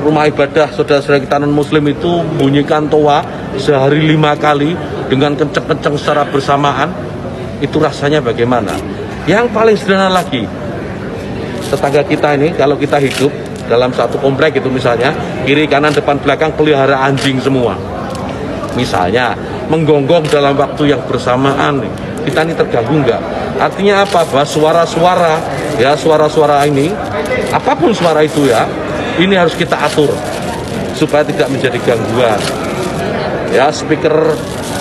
rumah ibadah saudara-saudara kita non-muslim itu bunyikan toa sehari 5 kali dengan kenceng-kenceng secara bersamaan, itu rasanya bagaimana? Yang paling sederhana lagi, tetangga kita ini kalau kita hidup dalam satu komplek itu misalnya, kiri kanan depan belakang pelihara anjing semua. Misalnya menggonggong dalam waktu yang bersamaan, kita ini terganggu nggak? Artinya apa? Bahwa suara-suara, ya suara-suara ini, apapun suara itu ya, ini harus kita atur supaya tidak menjadi gangguan. Ya, speaker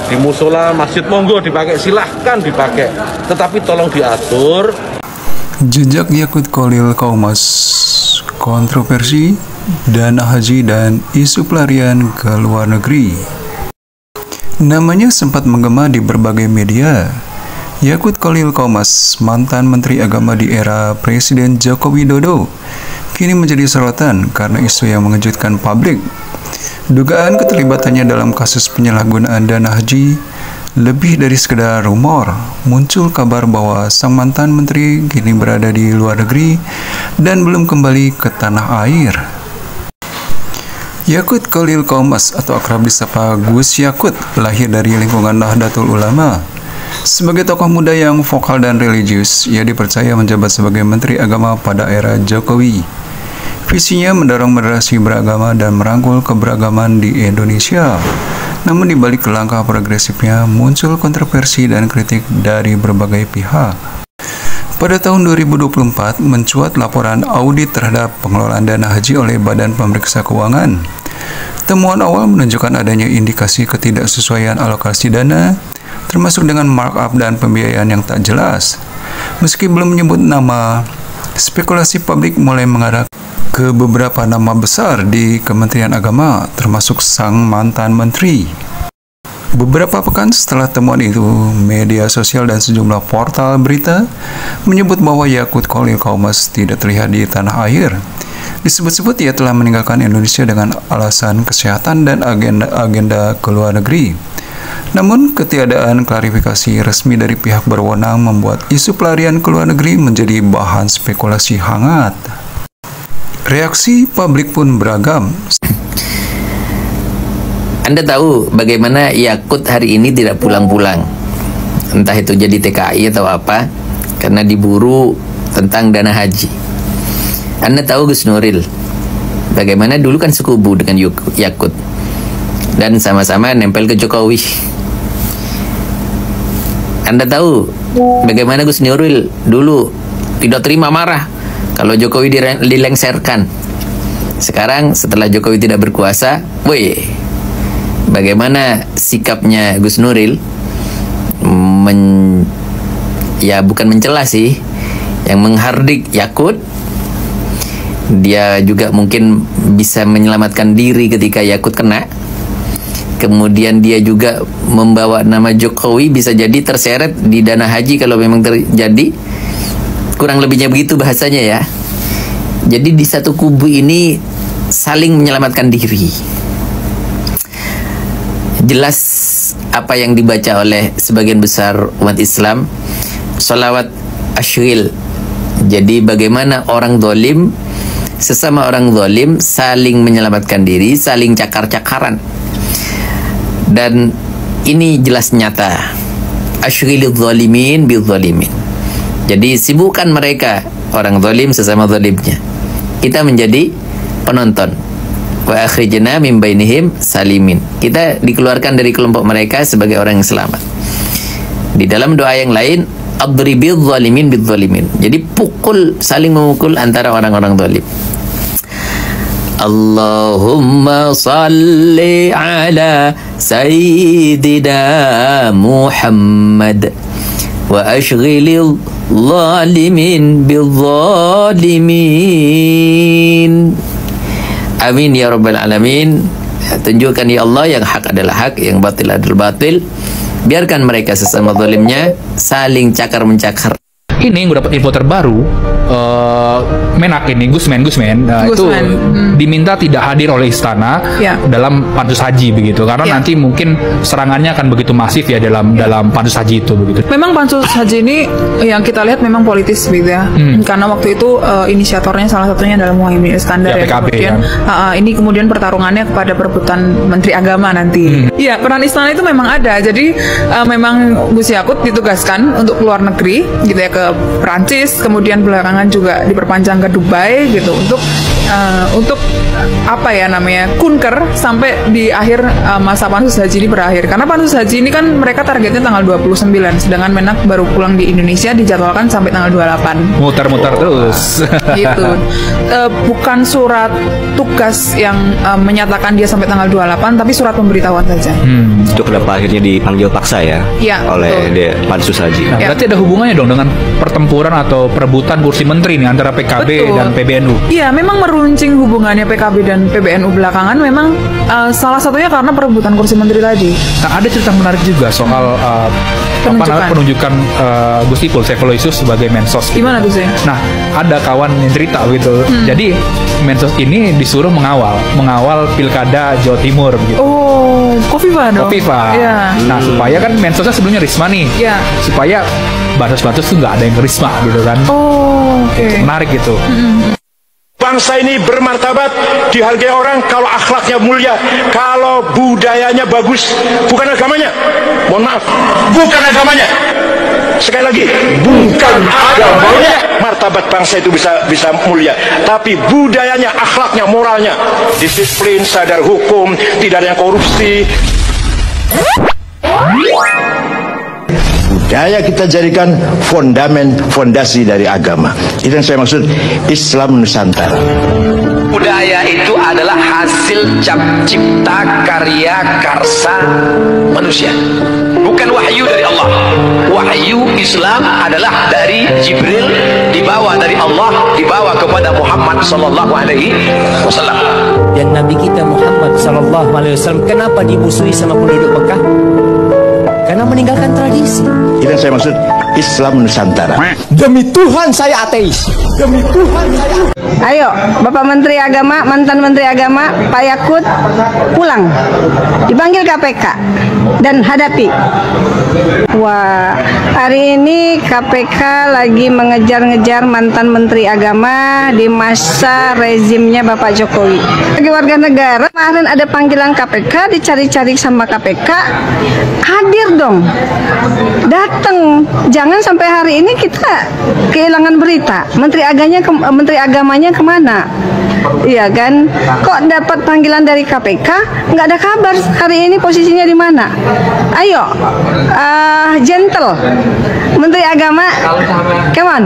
di musola, masjid monggo dipakai, silahkan dipakai, tetapi tolong diatur. Jejak Yakut Khalil Qaumas, kontroversi, dana haji dan isu pelarian ke luar negeri. Namanya sempat menggema di berbagai media. Yakut Khalil Qaumas, mantan Menteri Agama di era Presiden Joko Widodo, kini menjadi sorotan karena isu yang mengejutkan publik. Dugaan keterlibatannya dalam kasus penyalahgunaan dana haji lebih dari sekedar rumor. Muncul kabar bahwa sang mantan menteri kini berada di luar negeri dan belum kembali ke tanah air. Yakut Khalil Qaumas atau akrab disapa Gus Yakut lahir dari lingkungan Nahdlatul Ulama. Sebagai tokoh muda yang vokal dan religius, ia dipercaya menjabat sebagai Menteri Agama pada era Jokowi. Visinya mendorong moderasi beragama dan merangkul keberagaman di Indonesia. Namun di balik langkah progresifnya muncul kontroversi dan kritik dari berbagai pihak. Pada tahun 2024 mencuat laporan audit terhadap pengelolaan dana haji oleh Badan Pemeriksa Keuangan. Temuan awal menunjukkan adanya indikasi ketidaksesuaian alokasi dana, termasuk dengan markup dan pembiayaan yang tak jelas. Meski belum menyebut nama, spekulasi publik mulai mengarah ke beberapa nama besar di Kementerian Agama, termasuk sang mantan menteri. Beberapa pekan setelah temuan itu, media sosial dan sejumlah portal berita menyebut bahwa Yakut Khalil Qaumas tidak terlihat di tanah air. Disebut-sebut ia telah meninggalkan Indonesia dengan alasan kesehatan dan agenda ke luar negeri. Namun, ketiadaan klarifikasi resmi dari pihak berwenang membuat isu pelarian ke luar negeri menjadi bahan spekulasi hangat. Reaksi publik pun beragam. Anda tahu bagaimana Yakut hari ini tidak pulang-pulang? Entah itu jadi TKI atau apa, karena diburu tentang dana haji. Anda tahu Gus Nuril, bagaimana dulu kan sekubu dengan Yakut, dan sama-sama nempel ke Jokowi. Anda tahu bagaimana Gus Nuril dulu tidak terima, marah kalau Jokowi dilengserkan. Sekarang setelah Jokowi tidak berkuasa, bagaimana sikapnya Gus Nuril? Ya bukan mencela sih, yang menghardik Yakut. Dia juga mungkin bisa menyelamatkan diri ketika Yakut kena. Kemudian dia juga membawa nama Jokowi, bisa jadi terseret di dana haji kalau memang terjadi. Kurang lebihnya begitu bahasanya ya. Jadi di satu kubu ini saling menyelamatkan diri. Jelas apa yang dibaca oleh sebagian besar umat Islam, sholawat asyghil. Jadi bagaimana orang zalim, sesama orang zalim saling menyelamatkan diri, saling cakar-cakaran. Dan ini jelas nyata. Asyghilidz zalimin bil zalimin. Jadi sibukkan mereka, orang zalim sesama zalimnya. Kita menjadi penonton. Wa akhrijna min bainihim salimin. Kita dikeluarkan dari kelompok mereka sebagai orang yang selamat. Di dalam doa yang lain, adribil zalimin bil zalimin. Jadi pukul, saling memukul antara orang-orang zalim. Allahumma salli ala sayyidina Muhammad wa ashghilil zalimin bil zalimin. Amin ya rabbal alamin. Tunjukkan ya Allah yang hak adalah hak, yang batil adalah batil. Biarkan mereka sesama zalimnya saling cakar-mencakar. Ini gue dapat info terbaru, Menak ini Gusmen itu diminta tidak hadir oleh istana dalam pansus haji begitu, karena nanti mungkin serangannya akan begitu masif ya dalam pansus haji itu begitu. Memang pansus haji ini yang kita lihat memang politis begitu ya, karena waktu itu inisiatornya salah satunya adalah Muhaimin Iskandar ya, PKB, kemudian ini kemudian pertarungannya kepada perebutan Menteri Agama nanti. Iya, peran istana itu memang ada. Jadi memang Gus Yakut ditugaskan untuk keluar negeri gitu ya, ke Perancis, kemudian belakangan juga diperpanjang ke Dubai gitu untuk apa ya namanya, kunker sampai di akhir masa pansus haji ini berakhir. Karena pansus haji ini kan mereka targetnya tanggal 29, sedangkan Menak baru pulang di Indonesia dijadwalkan sampai tanggal 28. Muter-muter terus. Gitu. Bukan surat tugas yang menyatakan dia sampai tanggal 28, tapi surat pemberitahuan saja. Itu kenapa akhirnya dipanggil paksa ya, oleh pansus haji. Nah, berarti ada hubungannya dong dengan pertempuran atau perebutan kursi menteri nih antara PKB dan PBNU. Iya, memang meruncing hubungannya PKB dan PBNU belakangan memang salah satunya karena perebutan kursi menteri tadi. Nah, ada cerita menarik juga soal penunjukan Gus Ipul Saifullah-Yusuf sebagai Mensos. Gimana tuh sih? Nah, ada kawan yang cerita gitu. Jadi Mensos ini disuruh mengawal pilkada Jawa Timur gitu. Oh, Kofifa dong. Kofifa. Yeah. Nah, supaya kan Mensosnya sebelumnya Risma nih. Yeah. Supaya batas-batas tuh nggak ada yang ke Risma gitu kan. Oh, oke. Menarik gitu. Bangsa ini bermartabat, dihargai orang kalau akhlaknya mulia, kalau budayanya bagus. Bukan agamanya, mohon maaf, bukan agamanya. Sekali lagi, bukan agamanya. Martabat bangsa itu bisa mulia, tapi budayanya, akhlaknya, moralnya, disiplin, sadar hukum, tidak ada yang korupsi. Budaya kita jadikan fondasi dari agama. Itu yang saya maksud Islam Nusantara. Budaya itu adalah hasil cipta karya karsa manusia, bukan wahyu dari Allah. Wahyu Islam adalah dari Jibril, dibawa dari Allah, dibawa kepada Muhammad sallallahu alaihi wasallam. Dan Nabi kita Muhammad sallallahu alaihi wasallam kenapa dimusuhi sama penduduk Mekah? Karena meninggalkan tradisi. Itu yang saya maksud Islam Nusantara. Demi Tuhan saya ateis. Demi Tuhan saya. Ayo, Bapak Menteri Agama, mantan Menteri Agama, Pak Yakut, pulang. Dipanggil KPK dan hadapi. Wah, hari ini KPK lagi mengejar-ngejar mantan Menteri Agama di masa rezimnya Bapak Jokowi. Bagi warga negara, kemarin ada panggilan KPK, dicari-cari sama KPK, hadir dong, datang. Jangan sampai hari ini kita kehilangan berita. Menteri Agamanya kemana? Iya kan? Kok dapat panggilan dari KPK? Nggak ada kabar hari ini posisinya di mana? Ayo, gentle, Menteri Agama, come on,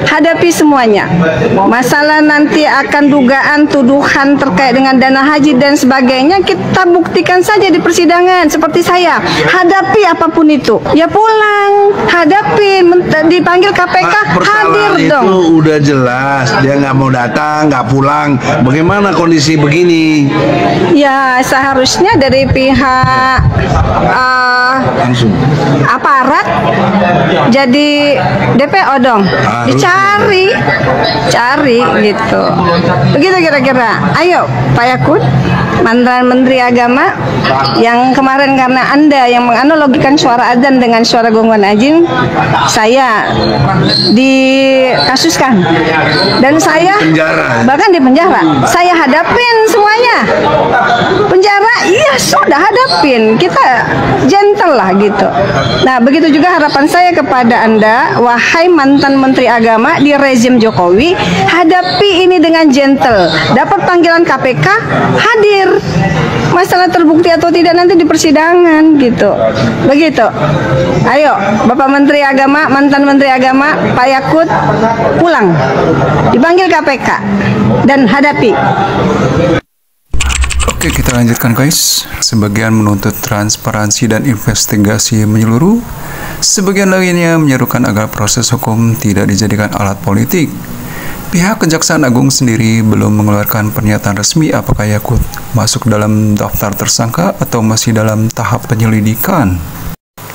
hadapi semuanya. Masalah nanti akan dugaan tuduhan terkait dengan dana haji dan sebagainya, kita buktikan saja di persidangan. Seperti saya, hadapi apapun itu. Ya pulang, hadapin. Dipanggil KPK, hadir dong. Itu udah jelas, dia nggak mau datang, nggak pulang. Bagaimana kondisi begini? Ya seharusnya dari pihak aparat jadi DPO dong, dicari, gitu. Begitu kira-kira. Ayo Pak Yakut, mantan Menteri Agama, yang kemarin karena Anda yang menganalogikan suara adzan dengan suara gonggongan azan, saya dikasuskan dan saya bahkan di penjara. Saya hadapin semuanya. Penjara, iya sudah hadapin. Kita gentle lah gitu. Nah, begitu juga harapan saya kepada Anda, wahai mantan Menteri Agama di rezim Jokowi, hadapi ini dengan gentle. Dapat panggilan KPK, hadir. Masalah terbukti atau tidak nanti di persidangan gitu. Begitu. Ayo, Bapak Menteri Agama, mantan Menteri Agama, Pak Yakut, pulang. Dipanggil KPK dan hadapi. Oke, kita lanjutkan guys. Sebagian menuntut transparansi dan investigasi menyeluruh. Sebagian lainnya menyerukan agar proses hukum tidak dijadikan alat politik. Pihak Kejaksaan Agung sendiri belum mengeluarkan pernyataan resmi apakah Yakut masuk dalam daftar tersangka atau masih dalam tahap penyelidikan.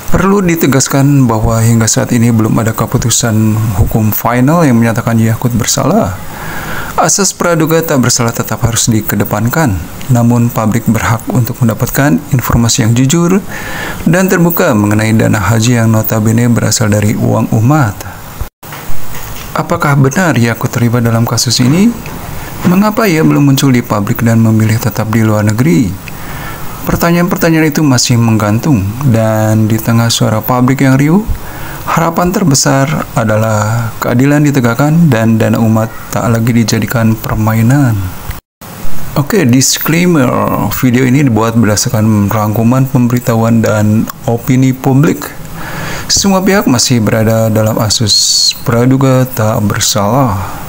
Perlu ditegaskan bahwa hingga saat ini belum ada keputusan hukum final yang menyatakan Yakut bersalah. Asas praduga tak bersalah tetap harus dikedepankan, namun publik berhak untuk mendapatkan informasi yang jujur dan terbuka mengenai dana haji yang notabene berasal dari uang umat. Apakah benar Yakut terlibat dalam kasus ini? Mengapa ia belum muncul di publik dan memilih tetap di luar negeri? Pertanyaan-pertanyaan itu masih menggantung, dan di tengah suara publik yang riuh, harapan terbesar adalah keadilan ditegakkan dan dana umat tak lagi dijadikan permainan. Oke, disclaimer, video ini dibuat berdasarkan rangkuman pemberitahuan dan opini publik. Semua pihak masih berada dalam asas praduga tak bersalah.